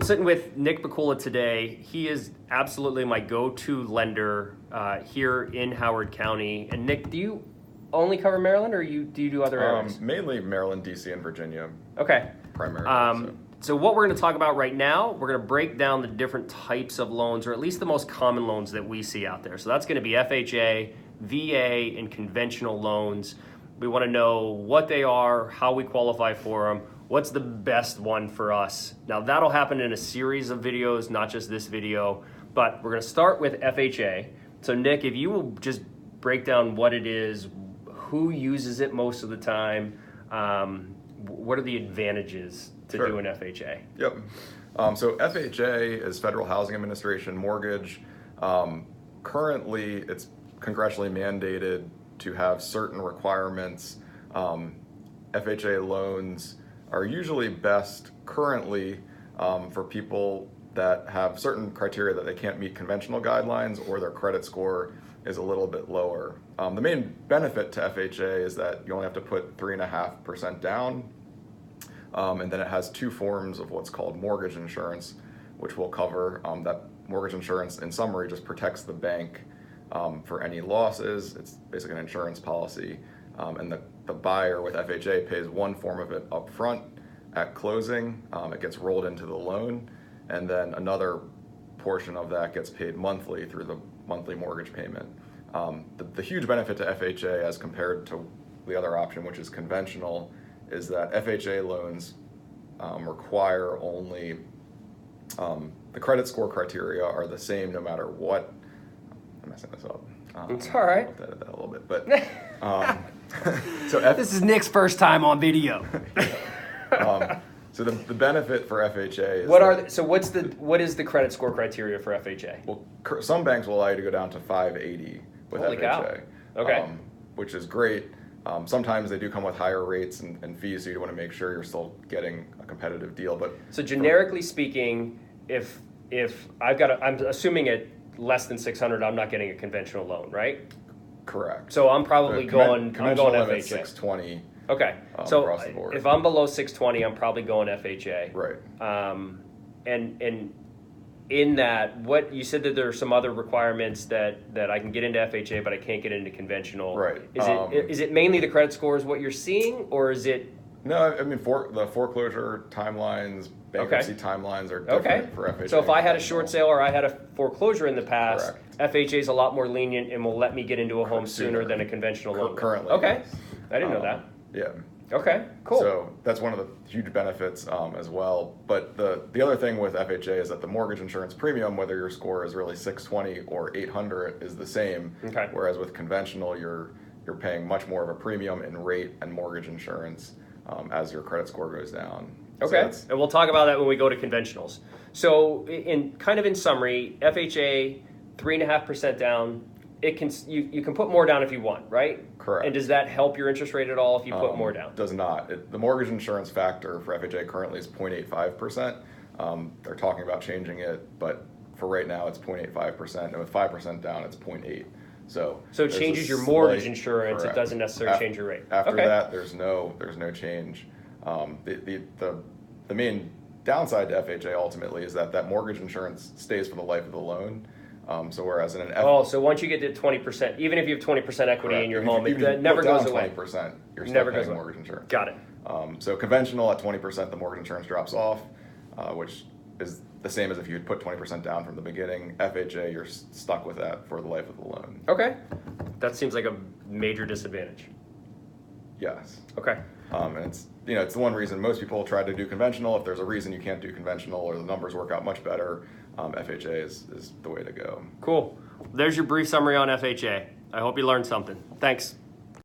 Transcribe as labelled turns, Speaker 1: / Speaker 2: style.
Speaker 1: sitting with Nick Bakula today. He is absolutely my go-to lender here in Howard County. And Nick, do you only cover Maryland, or do you do other areas?
Speaker 2: Mainly Maryland, DC, and Virginia.
Speaker 1: Okay.
Speaker 2: Primarily.
Speaker 1: So what we're going to talk about right now, we're going to break down the different types of loans, or at least the most common loans that we see out there. So that's going to be FHA, VA, and conventional loans. We want to know what they are, how we qualify for them, what's the best one for us. Now that'll happen in a series of videos, not just this video, but we're going to start with FHA. So Nick, if you will just break down what it is, who uses it most of the time, what are the advantages to do an FHA?
Speaker 2: Yep. So FHA is Federal Housing Administration mortgage. Currently, it's congressionally mandated to have certain requirements. FHA loans are usually best currently for people that have certain criteria that they can't meet conventional guidelines, or their credit score is a little bit lower. The main benefit to FHA is that you only have to put 3.5% down, and then it has two forms of what's called mortgage insurance, which we'll cover. That mortgage insurance, in summary, just protects the bank for any losses. It's basically an insurance policy, and the buyer with FHA pays one form of it up front at closing. It gets rolled into the loan, and then another portion of that gets paid monthly through the monthly mortgage payment. The huge benefit to FHA as compared to the other option, which is conventional, is that FHA loans require only, the credit score criteria are the same no matter what. I'm messing this up.
Speaker 1: It's all right.
Speaker 2: I'll edit that a little bit, but
Speaker 1: this is Nick's first time on video.
Speaker 2: So the benefit for FHA is
Speaker 1: what is the credit score criteria for FHA?
Speaker 2: Well, some banks will allow you to go down to 580 with
Speaker 1: Holy
Speaker 2: FHA.
Speaker 1: Cow. Okay.
Speaker 2: Which is great. Sometimes they do come with higher rates and fees, so you want to make sure you're still getting a competitive deal. But
Speaker 1: so generically speaking, if I'm assuming at less than 600, I'm not getting a conventional loan, right?
Speaker 2: Correct.
Speaker 1: So I'm probably going FHA.
Speaker 2: 620.
Speaker 1: Okay. So
Speaker 2: across the board.
Speaker 1: If I'm below 620, I'm probably going FHA.
Speaker 2: Right.
Speaker 1: And in that, what you said that there are some other requirements that I can get into FHA, but I can't get into conventional.
Speaker 2: Right.
Speaker 1: Is it mainly the credit scores what you're seeing, or is it?
Speaker 2: No, I mean the foreclosure timelines, bankruptcy timelines are different for FHA.
Speaker 1: So if I had a short sale or I had a foreclosure in the past,
Speaker 2: correct,
Speaker 1: FHA is a lot more lenient and will let me get into a home sooner than a conventional loan.
Speaker 2: Currently.
Speaker 1: Okay.
Speaker 2: Yes.
Speaker 1: I didn't know that.
Speaker 2: Yeah.
Speaker 1: Okay, cool.
Speaker 2: So that's one of the huge benefits as well. But the other thing with FHA is that the mortgage insurance premium, whether your score is really 620 or 800, is the same.
Speaker 1: Okay.
Speaker 2: Whereas with conventional, you're paying much more of a premium in rate and mortgage insurance as your credit score goes down.
Speaker 1: Okay, so and we'll talk about that when we go to conventionals. So in summary, FHA, 3.5% down. You can put more down if you want, right?
Speaker 2: Correct.
Speaker 1: And does that help your interest rate at all if you put more down?
Speaker 2: Does not. The mortgage insurance factor for FHA currently is 0.85%. They're talking about changing it, but for right now it's 0.85%, and with 5% down, it's 0.8. So
Speaker 1: it changes your mortgage insurance.
Speaker 2: Correct.
Speaker 1: It doesn't necessarily change your rate.
Speaker 2: After that, there's no change. The main downside to FHA ultimately is that mortgage insurance stays for the life of the loan. So whereas in an
Speaker 1: so once you get to 20%, even if you have 20% equity in your home, it never
Speaker 2: goes
Speaker 1: goes away.
Speaker 2: 20%, you're still paying mortgage insurance.
Speaker 1: Got it.
Speaker 2: So conventional at 20%, the mortgage insurance drops off, which is the same as if you had put 20% down from the beginning. FHA, you're stuck with that for the life of the loan.
Speaker 1: Okay. That seems like a major disadvantage.
Speaker 2: Yes.
Speaker 1: Okay.
Speaker 2: And it's the one reason most people try to do conventional. If there's a reason you can't do conventional or the numbers work out much better, FHA is the way to go.
Speaker 1: Cool. There's your brief summary on FHA. I hope you learned something. Thanks.